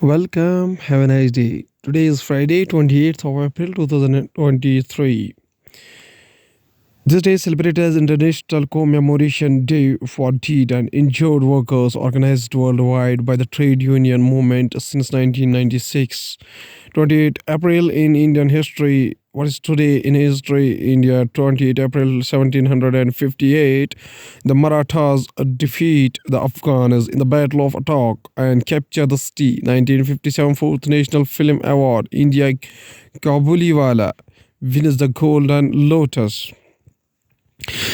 Welcome, have a nice day. Today is Friday, 28th of April 2023. This day is celebrated as International Commemoration Day for Dead and Injured Workers organized worldwide by the trade union movement since 1996. 28 April in Indian history. What is today in history? India, 28 April 1758. The Marathas defeat the Afghans in the Battle of Attock and capture the city. 1957 Fourth National Film Award. India, Kabuliwala wins the Golden Lotus.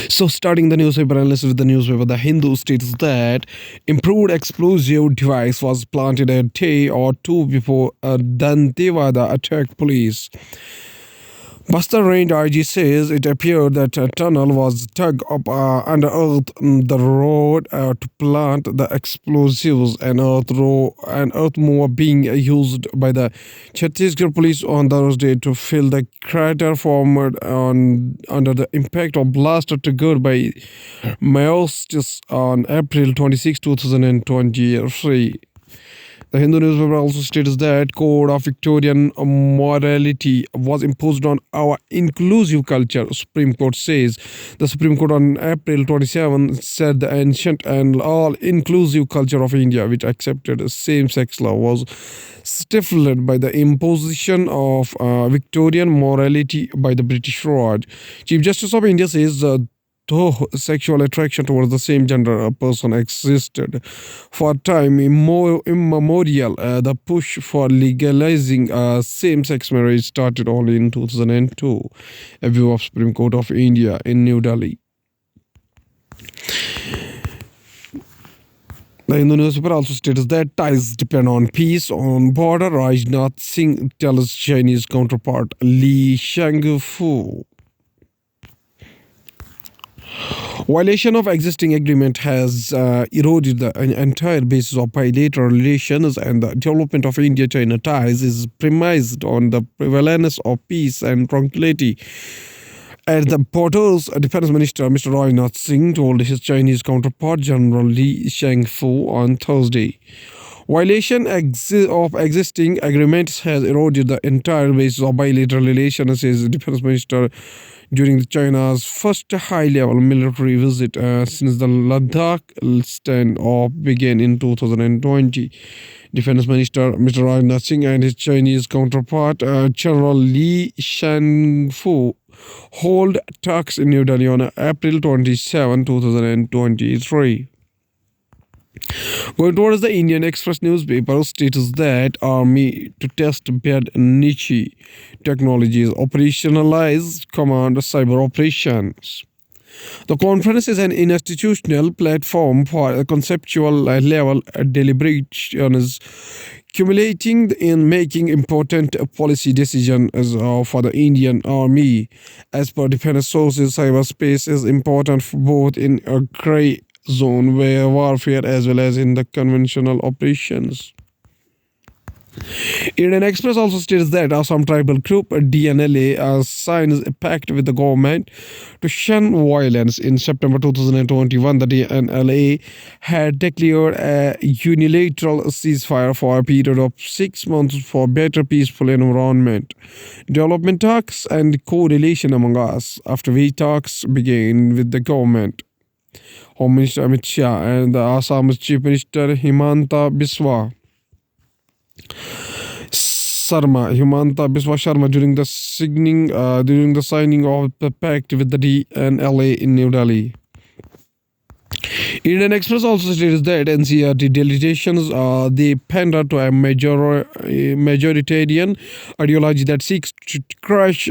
So, starting the newspaper analysis with the newspaper, The Hindu states that improved explosive device was planted a day or two before a Dantewada attacked police. Bastar Range IG says it appeared that a tunnel was dug up under earth the road to plant the explosives. An earth mover being used by the Chhattisgarh police on Thursday to fill the crater formed under the impact of blast triggered by meteorites on April 26, 2023. The Hindu newspaper also states that code of Victorian morality was imposed on our inclusive culture. Supreme Court says the Supreme Court on April 27 said the ancient and all-inclusive culture of India, which accepted same-sex love, was stifled by the imposition of Victorian morality by the British Raj. Chief Justice of India says though sexual attraction towards the same gender person existed for time immemorial, the push for legalizing same-sex marriage started only in 2002. A view of Supreme Court of India in New Delhi. The Hindu newspaper also states that ties depend on peace on border. Rajnath Singh tells Chinese counterpart Li Shangfu. Violation of existing agreement has eroded the entire basis of bilateral relations, and the development of India-China ties is premised on the prevalence of peace and tranquility. At the borders, Defense Minister Mr. Rajnath Singh told his Chinese counterpart General Li Shangfu on Thursday. Violation of existing agreements has eroded the entire basis of bilateral relations, says Defense Minister during China's first high-level military visit since the Ladakh standoff began in 2020. Defense Minister Mr. Rajnath Singh and his Chinese counterpart General Li Shangfu hold talks in New Delhi on April 27, 2023. Going towards the Indian Express newspaper states that Army to test bed niche technologies operationalize command cyber operations. The conference is an institutional platform for conceptual level deliberations culminating in making important policy decisions for the Indian Army. As per defense sources, cyberspace is important for both in a gray zone where warfare as well as in the conventional operations. Indian Express also states that Assam tribal group DNLA signs a pact with the government to shun violence. In September 2021, the DNLA had declared a unilateral ceasefire for a period of 6 months for better peaceful environment, development talks, and co-relation among us, after which talks began with the government. Home Minister Amit Shah and the Assam's Chief Minister Himanta Biswa Sharma during the signing of the pact with the DNLA in New Delhi. Indian Express also states that NCRT delegations they pander to a majoritarian ideology that seeks to crush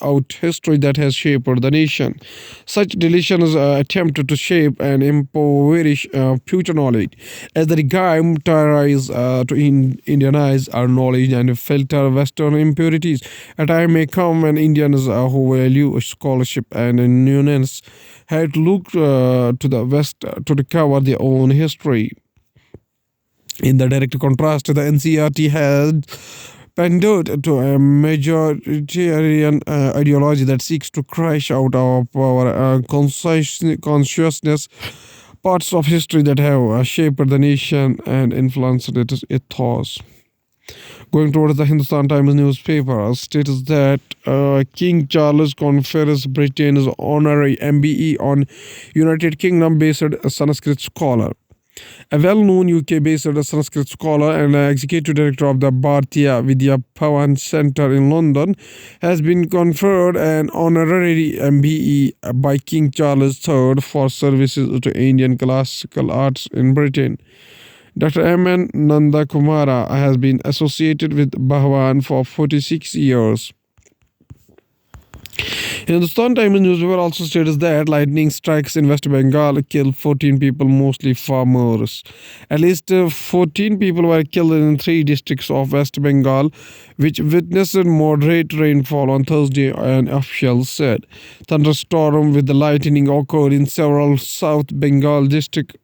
out history that has shaped the nation. Such deletions attempt to shape and impoverish future knowledge, as the regime tries to Indianize our knowledge and filter Western impurities. A time may come when Indians who value scholarship and nuance had looked to the West to recover their own history. In the direct contrast, the NCRT has pandered to a majoritarian ideology that seeks to crush out our power, consciousness, parts of history that have shaped the nation and influenced its ethos. Going towards the Hindustan Times newspaper, states that King Charles confers Britain's honorary MBE on United Kingdom-based Sanskrit scholar. A well-known UK-based Sanskrit scholar and executive director of the Bharatiya Vidya Bhavan Centre in London has been conferred an honorary MBE by King Charles III for services to Indian classical arts in Britain. Dr. M.N. Nandakumara has been associated with Bhavan for 46 years. Hindustan Times newspaper also states that lightning strikes in West Bengal killed 14 people, mostly farmers. At least 14 people were killed in 3 districts of West Bengal, which witnessed moderate rainfall on Thursday, an official said. Thunderstorm with the lightning occurred in several South Bengal districts.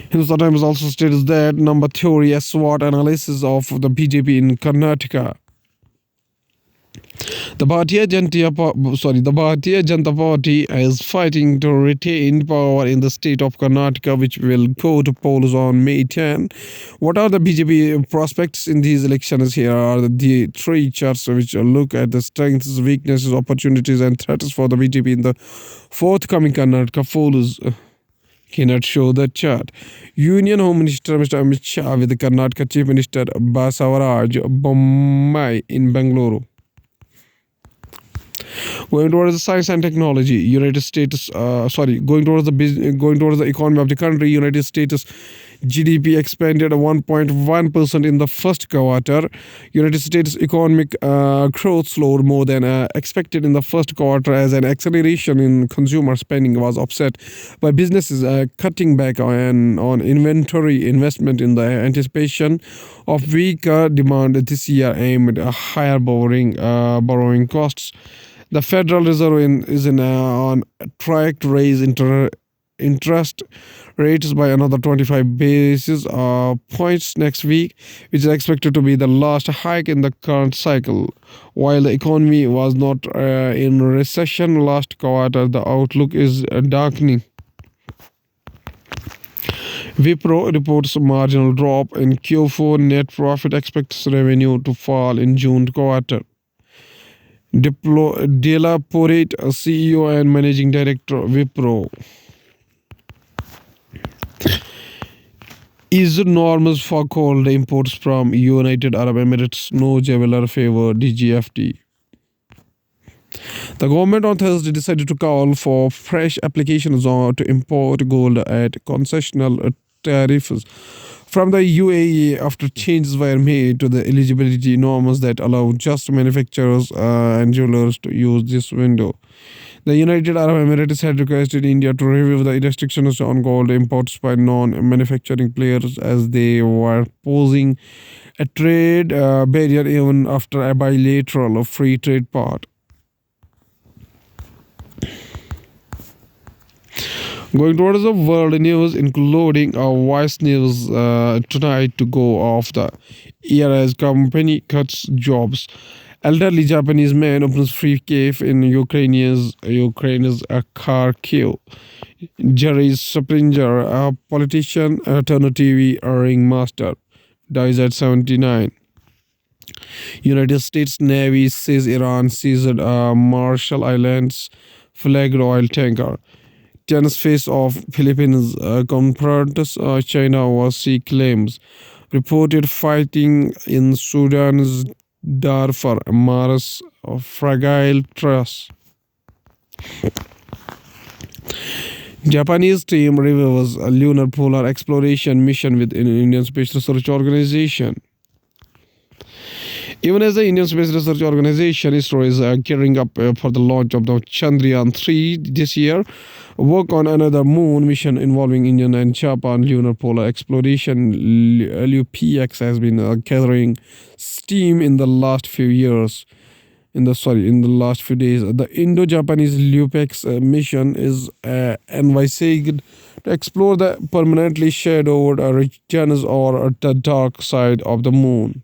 Hindustan Times also states that number theory, a SWOT analysis of the BJP in Karnataka. The Bharatiya Janata Party is fighting to retain power in the state of Karnataka, which will go to polls on May 10. What are the BJP prospects in these elections? Here are the 3 charts which look at the strengths, weaknesses, opportunities, and threats for the BJP in the forthcoming Karnataka polls. Cannot show the chart. Union Home Minister Mr. Amit Shah with the Karnataka Chief Minister Basavaraj Bommai in Bangalore. Going towards the science and technology, United States. Going towards the economy of the country, United States GDP expanded 1.1% in the first quarter. United States economic growth slowed more than expected in the first quarter as an acceleration in consumer spending was offset by businesses cutting back on inventory investment in the anticipation of weaker demand this year amid higher borrowing costs. The Federal Reserve is on track to raise interest rates by another 25 basis points next week, which is expected to be the last hike in the current cycle. While the economy was not in recession last quarter, the outlook is darkening. Wipro reports marginal drop in Q4 net profit, expects revenue to fall in June quarter. Dela Porate, CEO and Managing Director, Wipro. Is norms for coal imports from United Arab Emirates no jeweler favor DGFT? The government on Thursday decided to call for fresh applications to import gold at concessional tariffs from the UAE after changes were made to the eligibility norms that allow just manufacturers and jewelers to use this window. The United Arab Emirates had requested India to review the restrictions on gold imports by non-manufacturing players as they were posing a trade barrier even after a bilateral free trade part. Going towards the world news, including Vice News tonight to go off the air as company cuts jobs. Elderly Japanese man opens free cave in Ukraine's Kharkiv. Jerry Springer, a politician turned TV ringmaster, dies at 79. United States Navy says Iran seized Marshall Islands flagged oil tanker. Tennis face of Philippines confronts China over sea claims. Reported fighting in Sudan's Darfur Mars fragile truss. Japanese team reviews a lunar polar exploration mission with Indian Space Research Organization. Even as the Indian Space Research Organization ISRO is gearing up for the launch of the Chandrayaan-3 this year, work on another moon mission involving Indian and Japan lunar polar exploration LUPX has been gathering steam in the last few years. In the last few days, the Indo-Japanese LUPX mission is envisaged to explore the permanently shadowed regions or the dark side of the moon.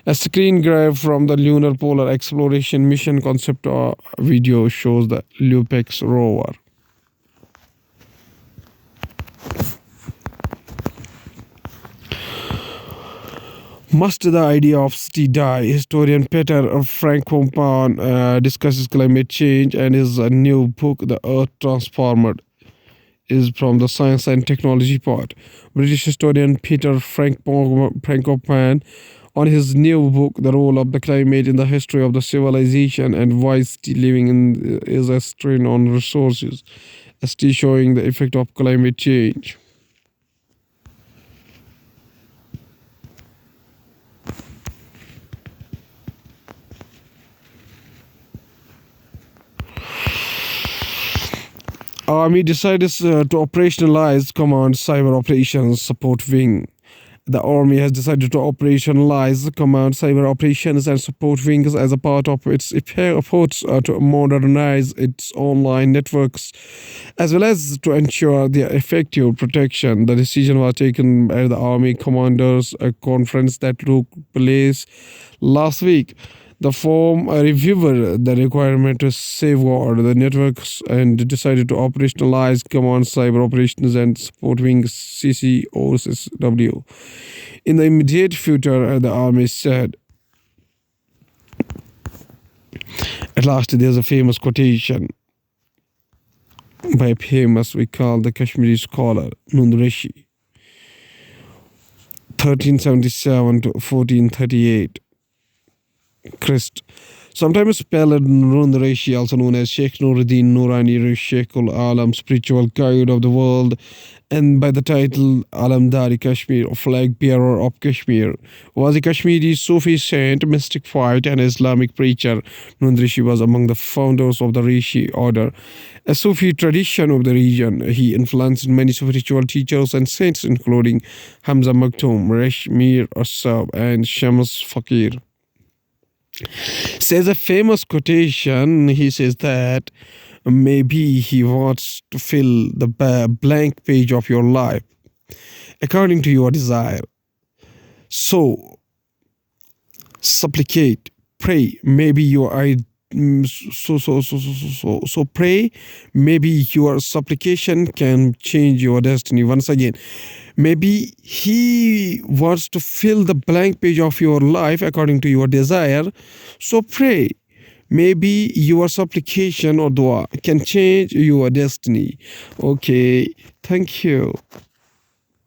A screen grab from the Lunar Polar Exploration Mission concept video shows the LUPX rover. Must the idea of city die? Historian Peter Frankopan discusses climate change and his new book, The Earth Transformer, is from the science and technology part. British historian Peter Frankopan on his new book, The Role of the Climate in the History of the Civilization and Why City Living in is a strain on resources, ST showing the effect of climate change. Army decides to operationalize Command Cyber Operations Support Wing. The Army has decided to operationalize Command Cyber Operations and Support Wings as a part of its efforts to modernize its online networks, as well as to ensure their effective protection. The decision was taken at the Army Commanders Conference that took place last week. The firm reviewed the requirement to safeguard the networks and decided to operationalize Command Cyber Operations and Support Wings CCOSW. In the immediate future, the Army said. At last, there's a famous quotation by a famous, we call the Kashmiri scholar, Nund Rishi, 1377 to 1438. Christ. Sometimes spelled Nund Rishi, also known as Sheikh Nuruddin Nurani Sheikhul Alam, spiritual guide of the world, and by the title Alamdari Kashmir, flag bearer of Kashmir, was a Kashmiri Sufi saint, mystic poet, and Islamic preacher. Nund Rishi was among the founders of the Rishi order, a Sufi tradition of the region. He influenced many spiritual teachers and saints, including Hamza Maktoum, Mir Asab, and Shams Fakir. Says a famous quotation, he says that maybe he wants to fill the blank page of your life according to your desire. So, supplicate, pray, maybe your so pray, maybe your supplication can change your destiny. Once again, maybe he wants to fill the blank page of your life according to your desire. So pray. Maybe your supplication or dua can change your destiny. Okay, thank you.